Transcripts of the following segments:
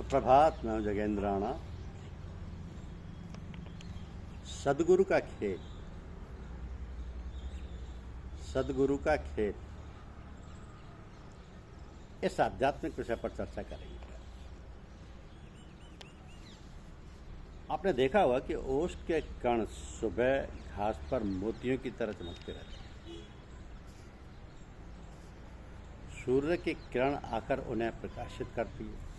तो प्रभात में जगेंद्र राणा। सदगुरु का खेल, सदगुरु का खेल, इस आध्यात्मिक विषय पर चर्चा करेंगे। आपने देखा होगा कि ओस के कण सुबह घास पर मोतियों की तरह चमकते रहते हैं। सूर्य की किरण आकर उन्हें प्रकाशित करती है,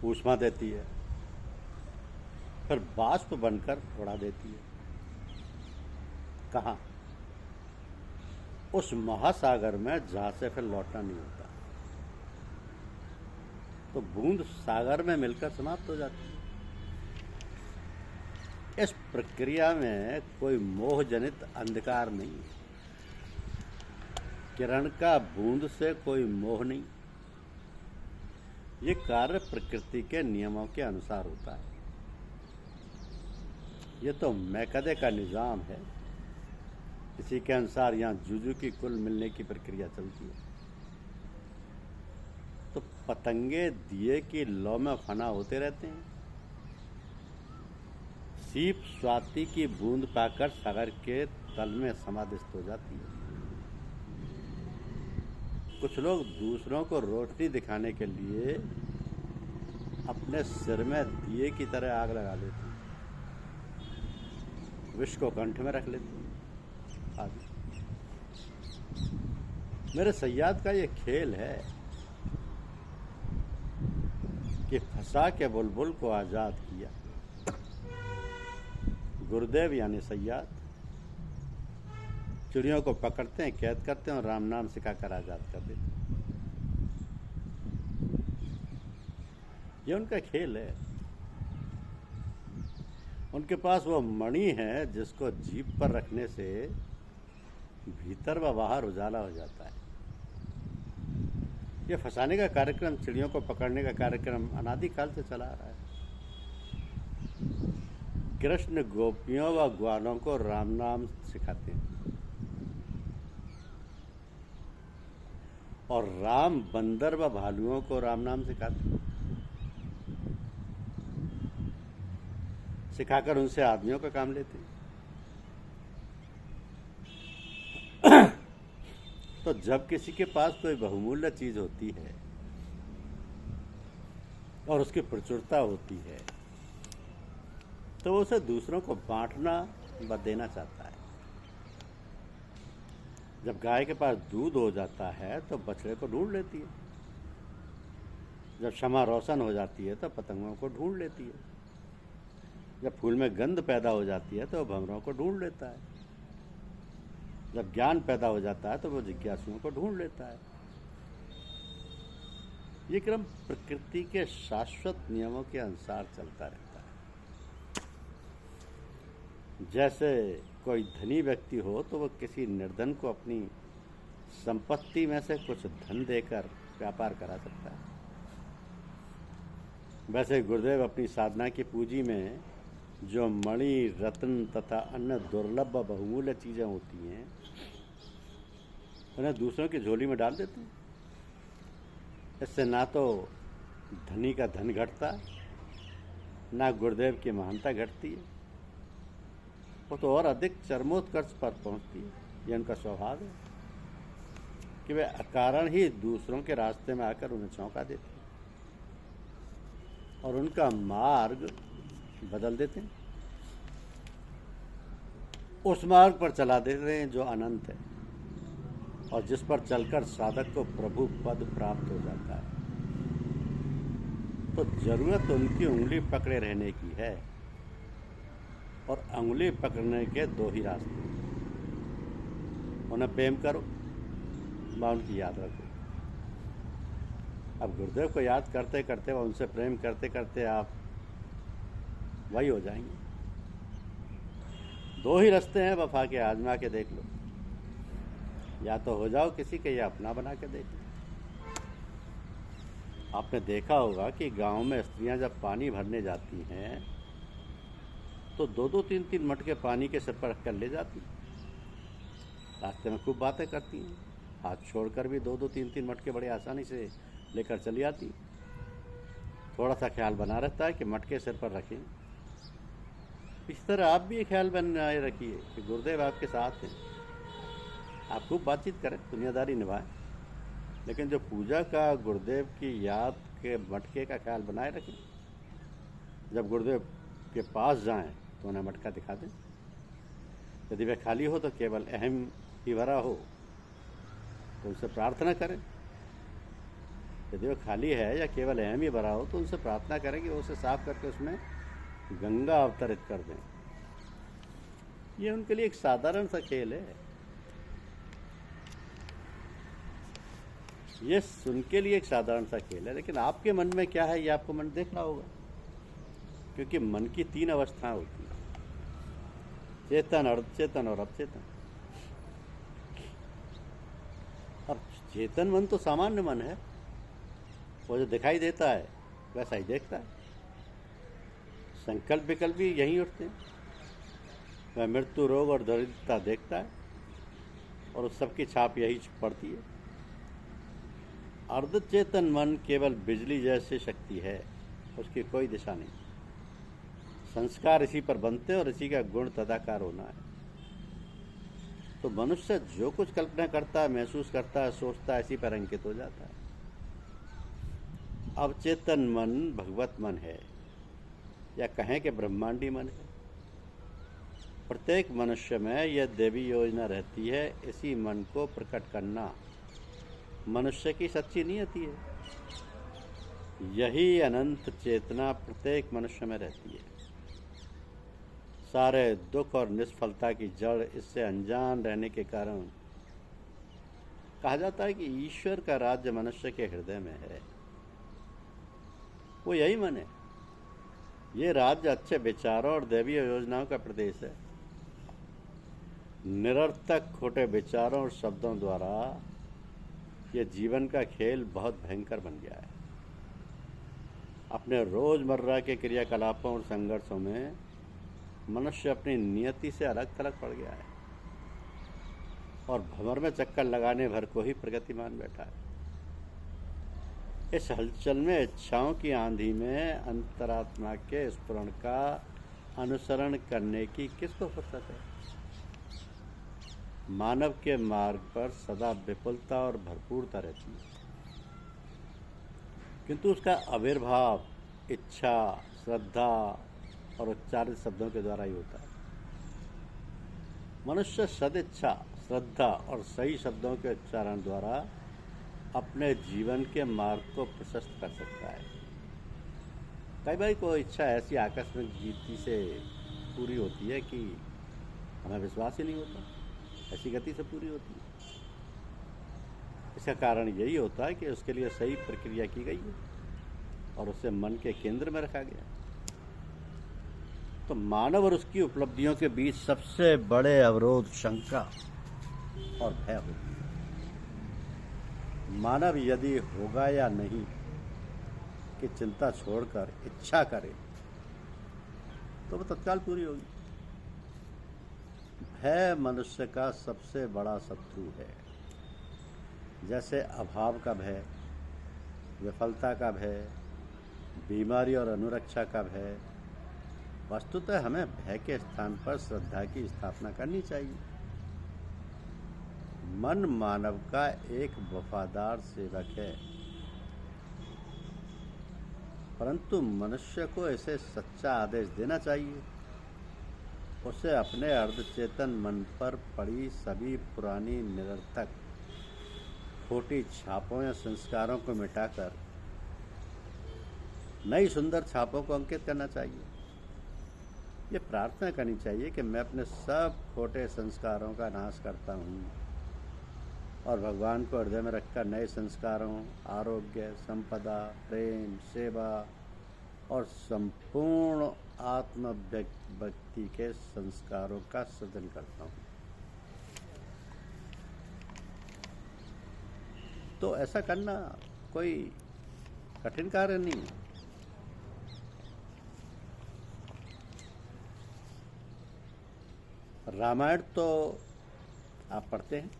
ऊष्मा देती है, फिर बाष्प बनकर उड़ा देती है। कहाँ? उस महासागर में जहां से फिर लौटना नहीं होता। तो बूंद सागर में मिलकर समाप्त हो जाती है। इस प्रक्रिया में कोई मोह जनित अंधकार नहीं है। किरण का बूंद से कोई मोह नहीं। ये कार्य प्रकृति के नियमों के अनुसार होता है। ये तो मैकदे का निजाम है। इसी के अनुसार यहाँ जुजू की कुल मिलने की प्रक्रिया चलती है। तो पतंगे दिए की लौ में फना होते रहते हैं। सीप स्वाति की बूंद पाकर सागर के तल में समाधिस्थ हो जाती है। कुछ लोग दूसरों को रोशनी दिखाने के लिए अपने सिर में दिए की तरह आग लगा लेते हैं, विष को कंठ में रख लेते हैं आदि। मेरे सैयाद का ये खेल है कि फंसा के बुलबुल को आजाद किया। गुरुदेव यानी सैयाद चिड़ियों को पकड़ते हैं, कैद करते हैं और राम नाम सिखाकर आजाद कर देते हैं। ये उनका खेल है। उनके पास वो मणि है जिसको जीभ पर रखने से भीतर व बाहर उजाला हो जाता है। ये फंसाने का कार्यक्रम, चिड़ियों को पकड़ने का कार्यक्रम अनादिकाल से चला आ रहा है। कृष्ण गोपियों व ग्वालों को राम नाम सिखाते हैं और राम बंदर व भालुओं को राम नाम सिखाते हैं। सिखाकर उनसे आदमियों का काम लेते हैं। तो जब किसी के पास कोई बहुमूल्य चीज होती है और उसकी प्रचुरता होती है तो वो उसे दूसरों को बांटना व देना चाहता है। जब गाय के पास दूध हो जाता है तो बछड़े को ढूंढ लेती है। जब क्षमा रोशन हो जाती है तो पतंगों को ढूंढ लेती है। जब फूल में गंध पैदा हो जाती है तो वो भंवरों को ढूंढ लेता है। जब ज्ञान पैदा हो जाता है तो वो जिज्ञासुओं को ढूंढ लेता है। ये क्रम प्रकृति के शाश्वत नियमों के अनुसार चलता रहता है। जैसे कोई धनी व्यक्ति हो तो वो किसी निर्धन को अपनी संपत्ति में से कुछ धन देकर व्यापार करा सकता है। वैसे गुरुदेव अपनी साधना की पूंजी में जो मणि, रत्न तथा अन्य दुर्लभ व बहुमूल्य चीजें होती हैं उन्हें दूसरों की झोली में डाल देते हैं। इससे ना तो धनी का धन घटता, ना गुरुदेव की महानता घटती है। वो तो और अधिक चरमोत्कर्ष पर पहुंचती है। यह उनका स्वभाव है कि वे अकारण ही दूसरों के रास्ते में आकर उन्हें चौंका देते हैं और उनका मार्ग बदल देते हैं। उस मार्ग पर चला देते हैं जो अनंत है और जिस पर चलकर साधक को प्रभु पद प्राप्त हो जाता है। तो जरूरत उनकी उंगली पकड़े रहने की है और उंगली पकड़ने के दो ही रास्ते। उन्हें प्रेम करो, मैं उनकी याद रखो। अब गुरुदेव को याद करते करते व उनसे प्रेम करते करते आप वही हो जाएंगे। दो ही रास्ते हैं वफा के, आजमा के देख लो। या तो हो जाओ किसी के या अपना बना के देख लो। आपने देखा होगा कि गांव में स्त्रियां जब पानी भरने जाती हैं तो दो दो तीन तीन मटके पानी के सिर पर रखकर ले जाती हैं। रास्ते में खूब बातें करती हैं, हाथ छोड़कर भी दो दो तीन तीन मटके बड़े आसानी से लेकर चली आती। थोड़ा सा ख्याल बना रहता है कि मटके सिर पर रखें। इस तरह आप भी ये ख्याल बनाए रखिए कि गुरुदेव आपके साथ हैं। आप खूब बातचीत करें, दुनियादारी निभाएं, लेकिन जो पूजा का गुरुदेव की याद के मटके का ख्याल बनाए रखें। जब गुरुदेव के पास जाएं तो उन्हें मटका दिखा दें। यदि वह खाली हो तो केवल अहम ही भरा हो तो उनसे प्रार्थना करें। यदि वह खाली है या केवल अहम ही भरा हो तो उनसे प्रार्थना करें कि वो उसे साफ करके उसमें गंगा अवतरित कर दें। ये उनके लिए एक साधारण सा खेल है। ये उनके लिए एक साधारण सा खेल है, लेकिन आपके मन में क्या है ये आपको मन देखना होगा, क्योंकि मन की 3 अवस्थाएं होती हैं, चेतन, अर्धचेतन और अवचेतन। अब चेतन मन तो सामान्य मन है, वो जो दिखाई देता है वैसा ही देखता है। संकल्प विकल्प भी यहीं उठते हैं। वह मृत्यु, रोग और दरिद्रता देखता है और उस सबकी छाप यही पड़ती है। अर्धचेतन मन केवल बिजली जैसी शक्ति है, उसकी कोई दिशा नहीं। संस्कार इसी पर बनते हैं और इसी का गुण तदाकार होना है। तो मनुष्य जो कुछ कल्पना करता है, महसूस करता है, सोचता है, इसी पर अंकित हो जाता है। अवचेतन मन भगवत मन है, या कहें कि ब्रह्मांडी मन है। प्रत्येक मनुष्य में यह देवी योजना रहती है, इसी मन को प्रकट करना मनुष्य की सच्ची नियति है। यही अनंत चेतना प्रत्येक मनुष्य में रहती है। सारे दुख और निष्फलता की जड़ इससे अनजान रहने के कारण कहा जाता है कि ईश्वर का राज्य मनुष्य के हृदय में है। वो यही मन है। ये राज्य अच्छे विचारों और दैवीय योजनाओं का प्रदेश है। निरर्थक खोटे विचारों और शब्दों द्वारा ये जीवन का खेल बहुत भयंकर बन गया है। अपने रोजमर्रा के क्रियाकलापों और संघर्षों में मनुष्य अपनी नियति से अलग थलग पड़ गया है और भंवर में चक्कर लगाने भर को ही प्रगति मान बैठा है। इस हलचल में इच्छाओं की आंधी में अंतरात्मा के स्फुरण का अनुसरण करने की किसको फुर्सत है। मानव के मार्ग पर सदा विपुलता और भरपूरता रहती है, किंतु उसका आविर्भाव इच्छा, श्रद्धा और उच्चारित शब्दों के द्वारा ही होता है। मनुष्य सदिच्छा, श्रद्धा और सही शब्दों के उच्चारण द्वारा अपने जीवन के मार्ग को प्रशस्त कर सकता है। कई बार कोई इच्छा ऐसी आकस्मिक जीती से पूरी होती है कि हमें विश्वास ही नहीं होता, ऐसी गति से पूरी होती है। इसका कारण यही होता है कि उसके लिए सही प्रक्रिया की गई है और उसे मन के केंद्र में रखा गया। तो मानव और उसकी उपलब्धियों के बीच सबसे बड़े अवरोध शंका और भय होती है। मानव यदि होगा या नहीं कि चिंता छोड़कर इच्छा करे तो वो तत्काल पूरी होगी। भय मनुष्य का सबसे बड़ा शत्रु है। जैसे अभाव का भय, विफलता का भय, बीमारी और अनुरक्षा का भय। वस्तुतः हमें भय के स्थान पर श्रद्धा की स्थापना करनी चाहिए। मन मानव का एक वफादार सेवक है, परंतु मनुष्य को इसे सच्चा आदेश देना चाहिए। उसे अपने अर्धचेतन मन पर पड़ी सभी पुरानी निरर्थक खोटी छापों या संस्कारों को मिटाकर नई सुंदर छापों को अंकित करना चाहिए। ये प्रार्थना करनी चाहिए कि मैं अपने सब खोटे संस्कारों का नाश करता हूँ और भगवान को हृदय में रखकर नए संस्कारों, आरोग्य, संपदा, प्रेम, सेवा और संपूर्ण आत्मभक्ति के संस्कारों का सृजन करता हूँ। तो ऐसा करना कोई कठिन कार्य नहीं है। रामायण तो आप पढ़ते हैं,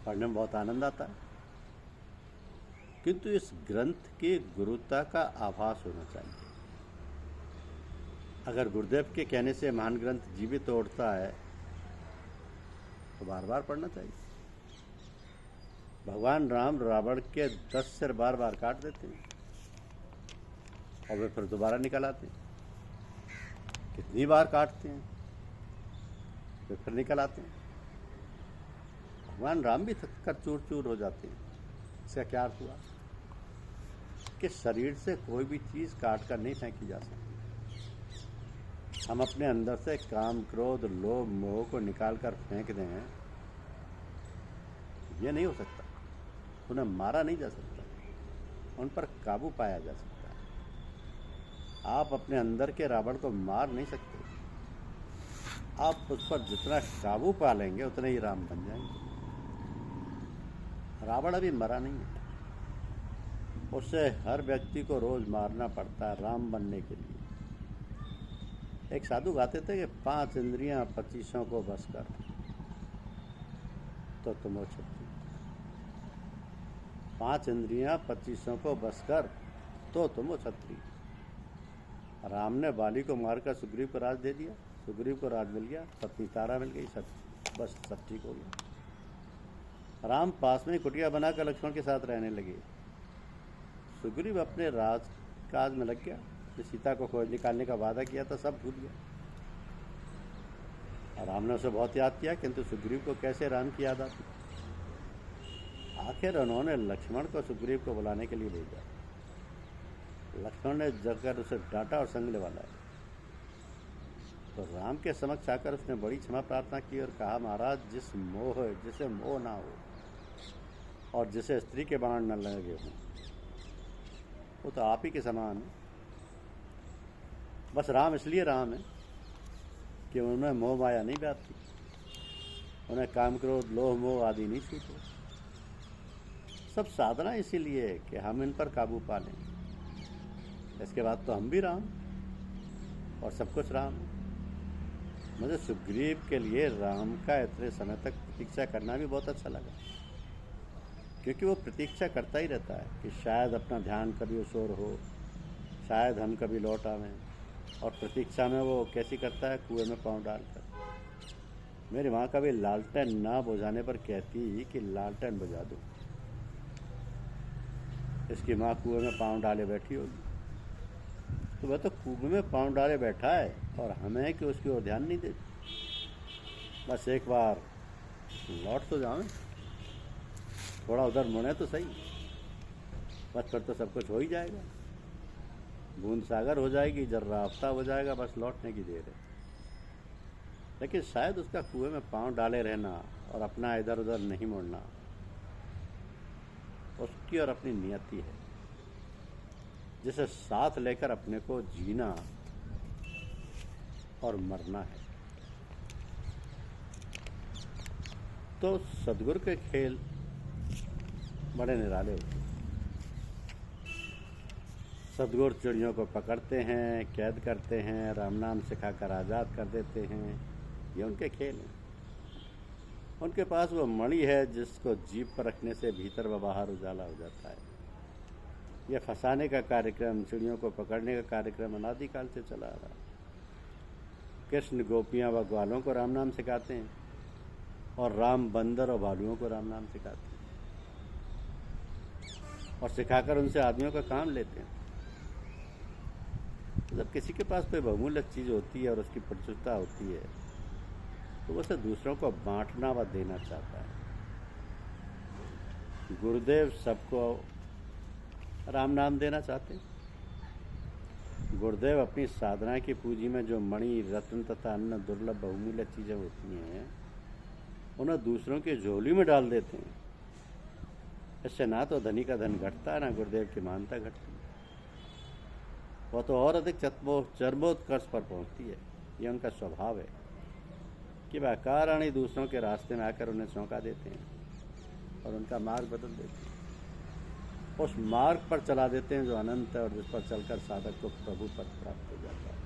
पढ़ने में बहुत आनंद आता है। किंतु इस ग्रंथ की गुरुता का आभास होना चाहिए। अगर गुरुदेव के कहने से महान ग्रंथ जीवित उठता है तो बार बार पढ़ना चाहिए। भगवान राम रावण के 10 सिर बार बार काट देते हैं और वे फिर दोबारा निकल आते हैं। कितनी बार काटते हैं वे फिर निकल आते हैं। भगवान राम भी थक कर चूर चूर हो जाते हैं। इसका क्या अर्थ हुआ कि शरीर से कोई भी चीज़ काट कर नहीं फेंकी जा सकती। हम अपने अंदर से काम, क्रोध, लोभ, मोह को निकाल कर फेंक दें, ये नहीं हो सकता। उन्हें मारा नहीं जा सकता, उन पर काबू पाया जा सकता है। आप अपने अंदर के रावण को मार नहीं सकते। आप उस पर जितना काबू पा लेंगे उतने ही राम बन जाएंगे। रावण अभी मरा नहीं है, उससे हर व्यक्ति को रोज मारना पड़ता है राम बनने के लिए। एक साधु गाते थे कि 5 इंद्रियां 25 को बस कर तो तुम हो छत्री। 5 इंद्रियां 25 को बस कर तो तुम हो छत्री। राम ने बाली को मारकर सुग्रीव को राज दे दिया। सुग्रीव को राज मिल गया, पत्नी तारा मिल गई, सब बस सब ठीक हो गया। राम पास में कुटिया बनाकर लक्ष्मण के साथ रहने लगे। सुग्रीव अपने राज काज में लग गया। जो सीता को खोज निकालने का वादा किया था सब भूल गया। और राम ने उसे बहुत याद किया, किंतु सुग्रीव को कैसे राम की याद आती। आखिर उन्होंने लक्ष्मण को सुग्रीव को बुलाने के लिए भेजा। लक्ष्मण ने जगकर उसे डांटा और संग लेवा लाया। तो राम के समक्ष आकर उसने बड़ी क्षमा प्रार्थना की और कहा, महाराज जिसे मोह ना हो और जिसे स्त्री के बाण न लगे हों, वो तो आप ही के समान है। बस राम इसलिए राम है कि उन्हें मोह माया नहीं व्यापती, उन्हें काम, क्रोध, लोभ, मोह आदि नहीं छूटे। सब साधना इसीलिए है कि हम इन पर काबू पा लें। इसके बाद तो हम भी राम और सब कुछ राम है। मुझे सुग्रीव के लिए राम का इतने समय तक प्रतीक्षा करना भी बहुत अच्छा लगा, क्योंकि वो प्रतीक्षा करता ही रहता है कि शायद अपना ध्यान कभी उस ओर हो, शायद हम कभी लौट आवें। और प्रतीक्षा में वो कैसी करता है, कुएं में पांव डालकर। मेरी माँ कभी लालटेन ना बुझाने पर कहती कि लालटेन बुझा दो। इसकी माँ कुएं में पांव डाले बैठी होगी, तो वह तो कुएं में पांव डाले बैठा है और हमें कि उसकी ओर ध्यान नहीं देती। बस एक बार लौट तो जाओ, थोड़ा उधर मुड़े तो सही, बस फिर तो सब कुछ हो ही जाएगा। बूंद सागर हो जाएगी, जर्रा आफ्ताब हो जाएगा, बस लौटने की देर है। लेकिन शायद उसका कुएं में पांव डाले रहना और अपना इधर उधर नहीं मुड़ना उसकी और अपनी नियति है, जिसे साथ लेकर अपने को जीना और मरना है। तो सदगुरु के खेल बड़े निराले होते हैं। सदगुरु चिड़ियों को पकड़ते हैं, कैद करते हैं, राम नाम सिखाकर आज़ाद कर देते हैं। ये उनके खेल हैं। उनके पास वो मणि है जिसको जीभ पर रखने से भीतर व बाहर उजाला हो जाता है। यह फंसाने का कार्यक्रम, चिड़ियों को पकड़ने का कार्यक्रम अनादिकाल से चला आ रहा। कृष्ण गोपियाँ व ग्वालों को राम नाम सिखाते हैं और राम बंदर और भालुओं को राम नाम सिखाते हैं और सिखाकर उनसे आदमियों का काम लेते हैं। जब किसी के पास कोई बहुमूल्य चीज़ होती है और उसकी प्रचुरता होती है तो उसे दूसरों को बांटना व देना चाहता है। गुरुदेव सबको राम नाम देना चाहते हैं। गुरुदेव अपनी साधना की पूंजी में जो मणि, रत्न तथा अन्य दुर्लभ बहुमूल्य चीज़ें होती हैं उन्हें दूसरों की झोली में डाल देते हैं। इससे ना तो धनी का धन घटता है, ना गुरुदेव की महानता घटती है। वह तो और अधिक चरमोत्कर्ष पर पहुंचती है। यह उनका स्वभाव है कि वह अकारण ही दूसरों के रास्ते में आकर उन्हें चौंका देते हैं और उनका मार्ग बदल देते हैं। उस मार्ग पर चला देते हैं जो अनंत है और जिस पर चलकर साधक को प्रभु पद प्राप्त हो जाता है।